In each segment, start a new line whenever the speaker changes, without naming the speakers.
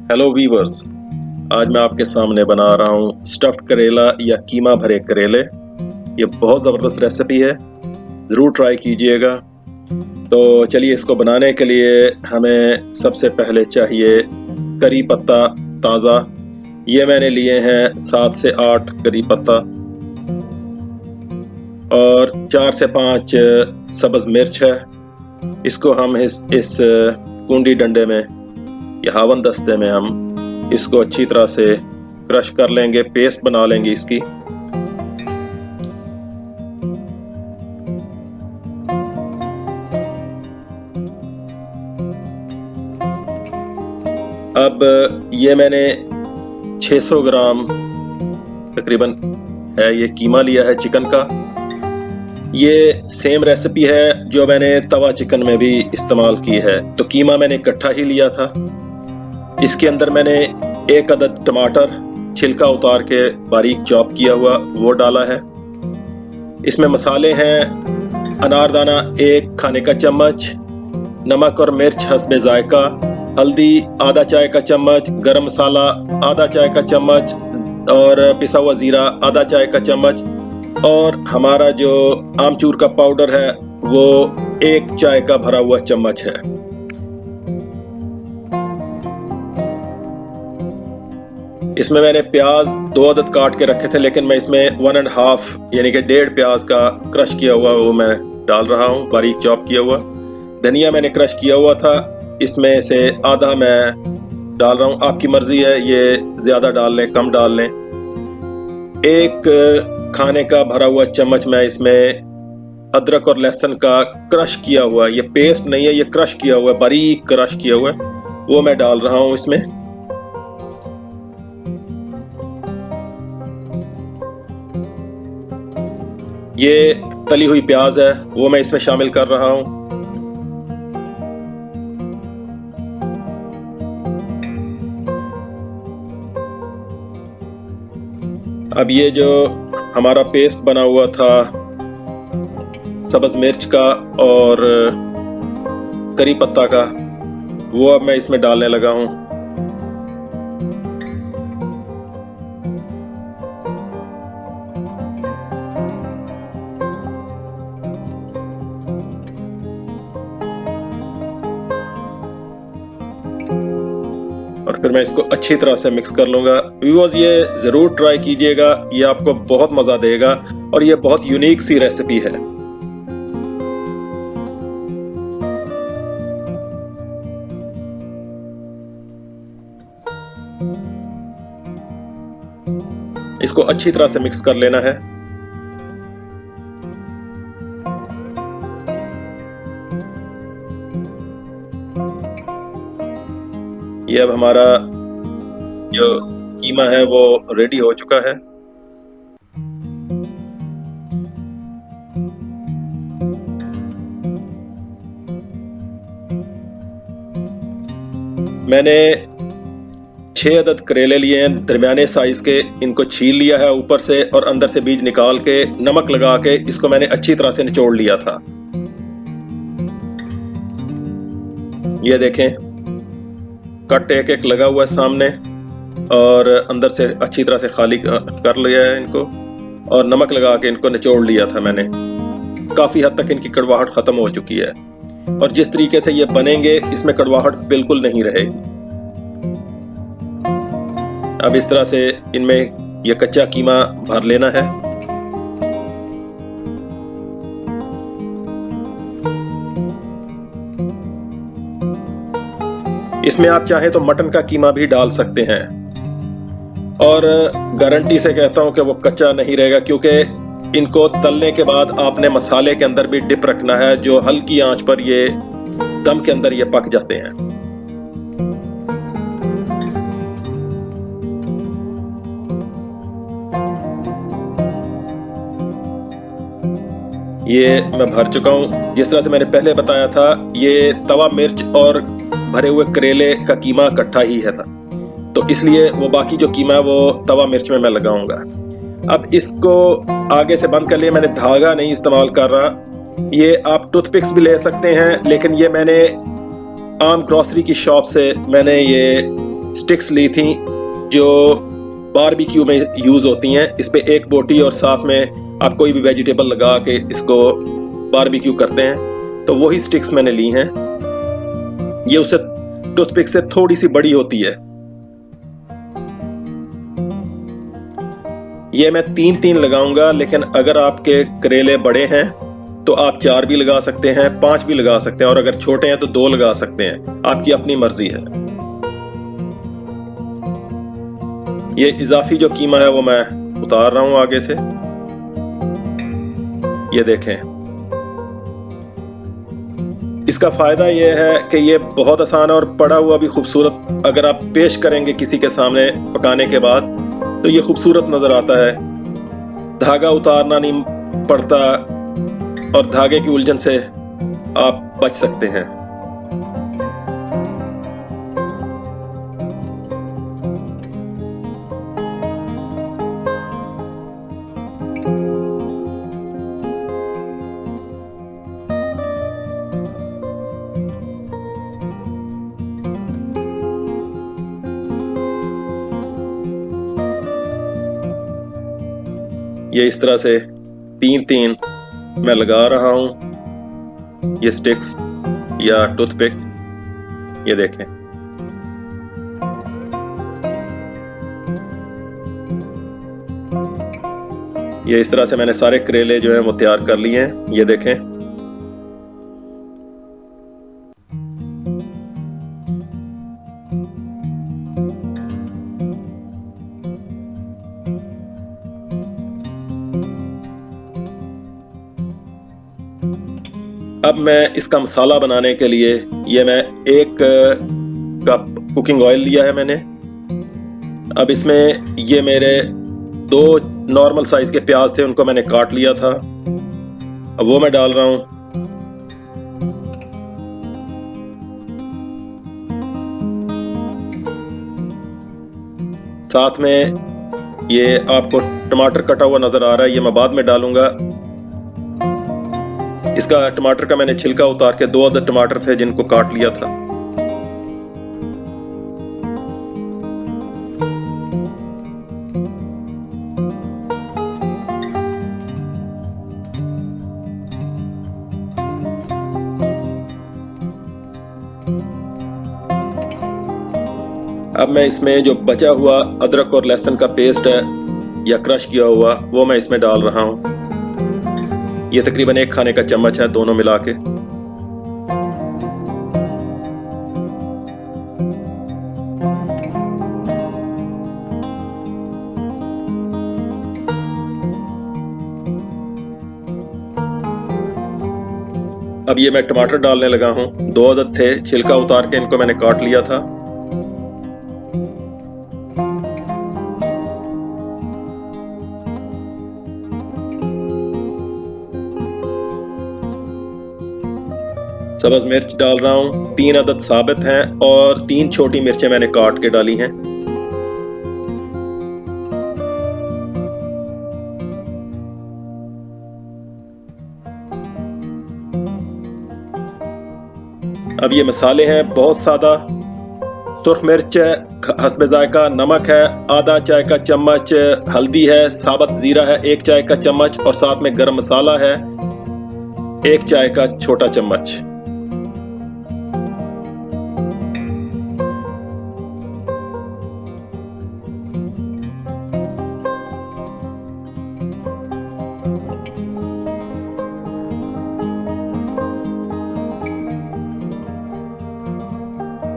Hello viewers, आज मैं आपके सामने बना रहा हूँ स्टफ्ड करेला या कीमा भरे करेले। ये बहुत ज़बरदस्त रेसिपी है, ज़रूर ट्राई कीजिएगा। तो चलिए, इसको बनाने के लिए हमें सबसे पहले चाहिए करी पत्ता ताज़ा। ये मैंने लिए हैं 7 से 8 करी पत्ता और 4 से 5 सब्ज़ मिर्च है। इसको हम इस कुंडी डंडे में या हावन दस्ते में हम इसको अच्छी तरह से क्रश कर लेंगे, पेस्ट बना लेंगे इसकी। अब ये मैंने 600 ग्राम तकरीबन है ये कीमा लिया है चिकन का। ये सेम रेसिपी है जो मैंने तवा चिकन में भी इस्तेमाल की है। तो कीमा मैंने इकट्ठा ही लिया था। इसके अंदर मैंने 1 अदद टमाटर छिलका उतार के बारीक चॉप किया हुआ वो डाला है। इसमें मसाले हैं अनारदाना 1 खाने का चम्मच, नमक और मिर्च हस्बे जायका, हल्दी आधा चाय का चम्मच, गरम मसाला आधा चाय का चम्मच और पिसा हुआ जीरा आधा चाय का चम्मच, और हमारा जो आमचूर का पाउडर है वो 1 चाय का भरा हुआ चम्मच है। इसमें मैंने प्याज 2 अदद काट के रखे थे, लेकिन मैं इसमें 1.5 यानी कि 1.5 प्याज का क्रश किया हुआ वो मैं डाल रहा हूँ, बारीक चॉप किया हुआ। धनिया मैंने क्रश किया हुआ था, इसमें से आधा मैं डाल रहा हूँ। आपकी मर्जी है, ये ज्यादा डाल लें कम डाल लें। 1 खाने का भरा हुआ चम्मच मैं इसमें अदरक और लहसुन का क्रश किया हुआ, ये पेस्ट नहीं है, ये क्रश किया हुआ है, बारीक क्रश किया हुआ है, वो मैं डाल रहा हूँ इसमें। ये तली हुई प्याज है वो मैं इसमें शामिल कर रहा हूं। अब ये जो हमारा पेस्ट बना हुआ था सब्ज मिर्च का और करी पत्ता का, वो अब मैं इसमें डालने लगा हूं। और फिर मैं इसको अच्छी तरह से मिक्स कर लूंगा। व्यूअर्स, ये जरूर ट्राई कीजिएगा, ये आपको बहुत मजा देगा और ये बहुत यूनिक सी रेसिपी है। इसको अच्छी तरह से मिक्स कर लेना है। ये अब हमारा जो कीमा है वो रेडी हो चुका है। मैंने 6 अदद करेले लिए हैं दरमियाने साइज के। इनको छील लिया है ऊपर से और अंदर से बीज निकाल के नमक लगा के इसको मैंने अच्छी तरह से निचोड़ लिया था। ये देखें, कट एक एक लगा हुआ है सामने और अंदर से अच्छी तरह से खाली कर लिया है इनको और नमक लगा के इनको निचोड़ लिया था मैंने। काफी हद तक इनकी कड़वाहट खत्म हो चुकी है और जिस तरीके से ये बनेंगे इसमें कड़वाहट बिल्कुल नहीं रहेगी। अब इस तरह से इनमें ये कच्चा कीमा भर लेना है। इसमें आप चाहें तो मटन का कीमा भी डाल सकते हैं और गारंटी से कहता हूं कि वो कच्चा नहीं रहेगा, क्योंकि इनको तलने के बाद आपने मसाले के अंदर भी डिप रखना है, जो हल्की आंच पर ये दम के अंदर ये पक जाते हैं। ये मैं भर चुका हूं। जिस तरह से मैंने पहले बताया था, ये तवा मिर्च और भरे हुए करेले का कीमा इकट्ठा ही है था, तो इसलिए वो बाकी जो कीमा है वो तवा मिर्च में मैं लगाऊंगा। अब इसको आगे से बंद कर लिया। मैंने धागा नहीं इस्तेमाल कर रहा। ये आप टूथपिक्स भी ले सकते हैं, लेकिन ये मैंने आम ग्रोसरी की शॉप से मैंने ये स्टिक्स ली थी जो बारबेक्यू में यूज होती हैं। इस पे एक बोटी और साथ में आप कोई भी वेजिटेबल लगा के इसको बारबेक्यू करते हैं, तो वही स्टिक्स मैंने ली हैं। ये उससे टूथपिक से थोड़ी सी बड़ी होती है। ये मैं 3-3 लगाऊंगा, लेकिन अगर आपके करेले बड़े हैं तो आप 4 भी लगा सकते हैं, 5 भी लगा सकते हैं, और अगर छोटे हैं तो 2 लगा सकते हैं, आपकी अपनी मर्जी है। ये इजाफी जो कीमा है वो मैं उतार रहा हूं आगे से। ये देखें, इसका फायदा ये है कि ये बहुत आसान है और पड़ा हुआ भी खूबसूरत। अगर आप पेश करेंगे किसी के सामने पकाने के बाद तो ये खूबसूरत नजर आता है। धागा उतारना नहीं पड़ता और धागे की उलझन से आप बच सकते हैं। ये इस तरह से 3-3 मैं लगा रहा हूं, ये स्टिक्स या टूथपिक्स। ये देखें, ये इस तरह से मैंने सारे करेले जो हैं वो तैयार कर लिए हैं। ये देखें, अब मैं इसका मसाला बनाने के लिए ये मैं 1 कप कुकिंग ऑयल लिया है मैंने। अब इसमें ये मेरे 2 नॉर्मल साइज के प्याज थे, उनको मैंने काट लिया था, अब वो मैं डाल रहा हूं। साथ में ये आपको टमाटर कटा हुआ नजर आ रहा है, ये मैं बाद में डालूंगा। इसका टमाटर का मैंने छिलका उतार के 2 अदद टमाटर थे जिनको काट लिया था। अब मैं इसमें जो बचा हुआ अदरक और लहसुन का पेस्ट है या क्रश किया हुआ, वो मैं इसमें डाल रहा हूं। ये तकरीबन 1 खाने का चम्मच है, दोनों मिला के। अब ये मैं टमाटर डालने लगा हूं। 2 अदद थे, छिलका उतार के इनको मैंने काट लिया था। सब्ज मिर्च डाल रहा हूं, 3 अदद साबित हैं और 3 छोटी मिर्चें मैंने काट के डाली हैं। अब ये मसाले हैं बहुत सादा। सुर्ख मिर्च है हस्बे जायका, नमक है आधा चाय का चम्मच, हल्दी है, साबुत जीरा है 1 चाय का चम्मच, और साथ में गरम मसाला है 1 चाय का छोटा चम्मच।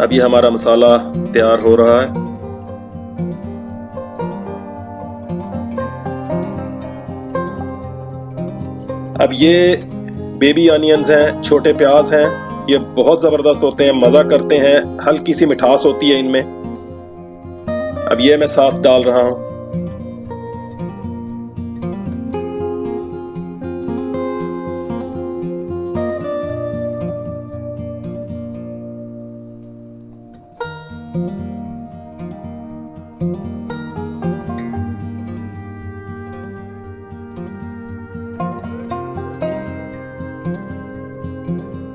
अब ये हमारा मसाला तैयार हो रहा है। अब ये बेबी अनियंस हैं, छोटे प्याज हैं, ये बहुत जबरदस्त होते हैं, मजा करते हैं, हल्की सी मिठास होती है इनमें। अब ये मैं साथ डाल रहा हूं।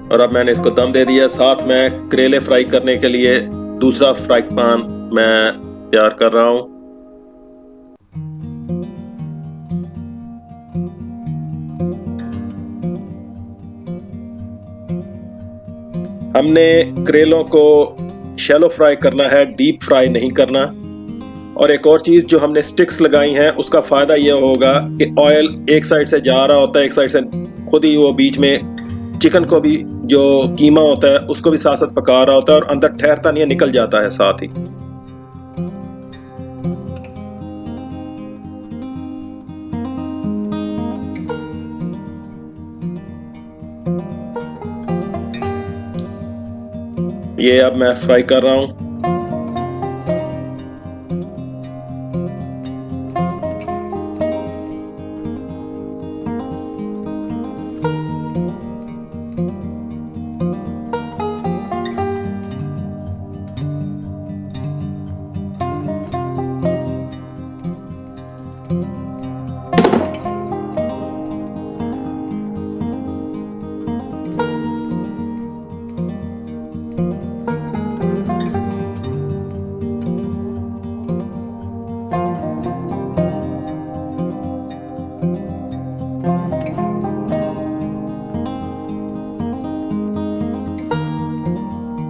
और अब मैंने इसको दम दे दिया। साथ में करेले फ्राई करने के लिए दूसरा फ्राई पैन मैं तैयार कर रहा हूँ। हमने करेलों को शैलो फ्राई करना है, डीप फ्राई नहीं करना। और एक और चीज जो हमने स्टिक्स लगाई हैं उसका फायदा यह होगा कि ऑयल एक साइड से जा रहा होता है, एक साइड से खुद ही वो बीच में चिकन को भी, जो कीमा होता है उसको भी साथ साथ पका रहा होता है और अंदर ठहरता नहीं है, निकल जाता है साथ ही। ये अब मैं फ्राई कर रहा हूं।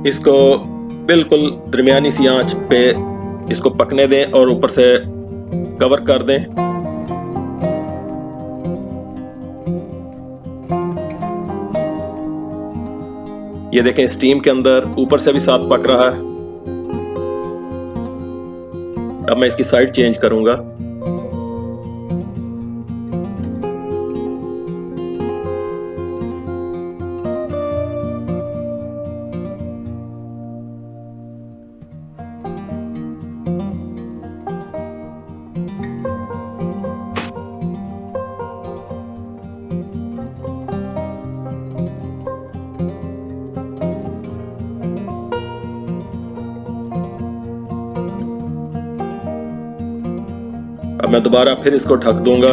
इसको बिल्कुल दरमियानी सी आंच पे इसको पकने दें और ऊपर से कवर कर दें। ये देखें स्टीम के अंदर ऊपर से भी साथ पक रहा है। अब मैं इसकी साइड चेंज करूंगा। अब मैं दोबारा फिर इसको ढक दूंगा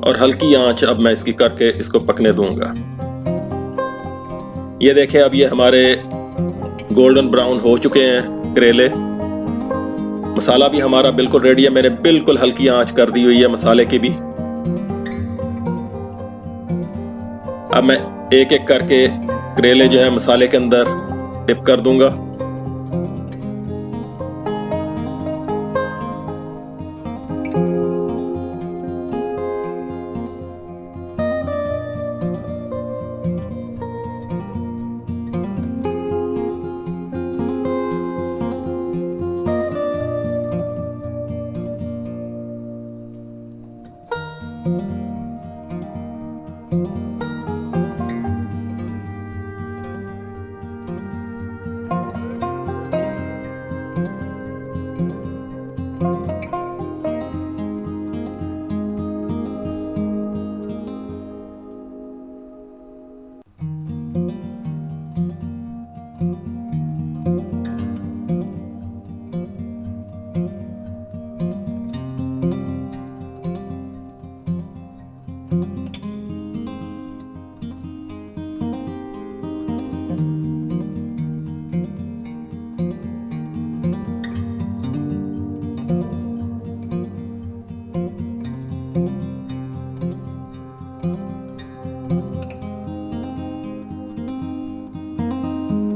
और हल्की आंच अब मैं इसकी करके इसको पकने दूंगा। ये देखें अब ये हमारे गोल्डन ब्राउन हो चुके हैं करेले। मसाला भी हमारा बिल्कुल रेडी है, मैंने बिल्कुल हल्की आंच कर दी हुई है मसाले की भी। अब मैं एक एक करके करेले जो है मसाले के अंदर डिप कर दूंगा।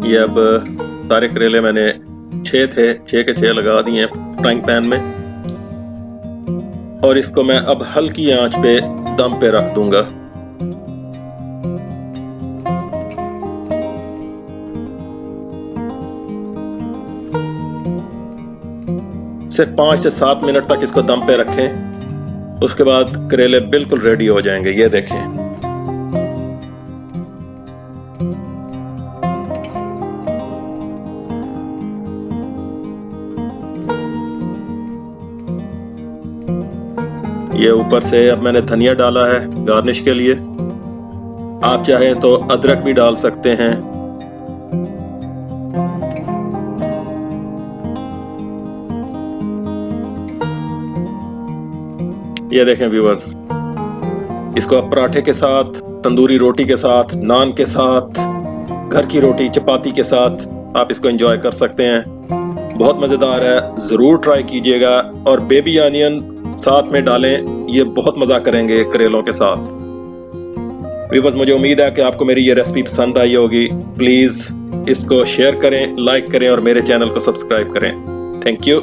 ये अब सारे करेले मैंने 6 थे, 6 के 6 लगा दिए फ्राइंग पैन में और इसको मैं अब हल्की आंच पे दम पे रख दूंगा। सिर्फ 5 से 7 मिनट तक इसको दम पे रखें, उसके बाद करेले बिल्कुल रेडी हो जाएंगे। ये देखें ये ऊपर से अब मैंने धनिया डाला है गार्निश के लिए। आप चाहें तो अदरक भी डाल सकते हैं। ये देखें व्यूअर्स, इसको आप पराठे के साथ, तंदूरी रोटी के साथ, नान के साथ, घर की रोटी चपाती के साथ आप इसको एंजॉय कर सकते हैं। बहुत मज़ेदार है, ज़रूर ट्राई कीजिएगा। और बेबी ऑनियन साथ में डालें, ये बहुत मज़ा करेंगे करेलों के साथ। व्यूअर्स, मुझे उम्मीद है कि आपको मेरी ये रेसिपी पसंद आई होगी। प्लीज़ इसको शेयर करें, लाइक करें और मेरे चैनल को सब्सक्राइब करें। Thank you.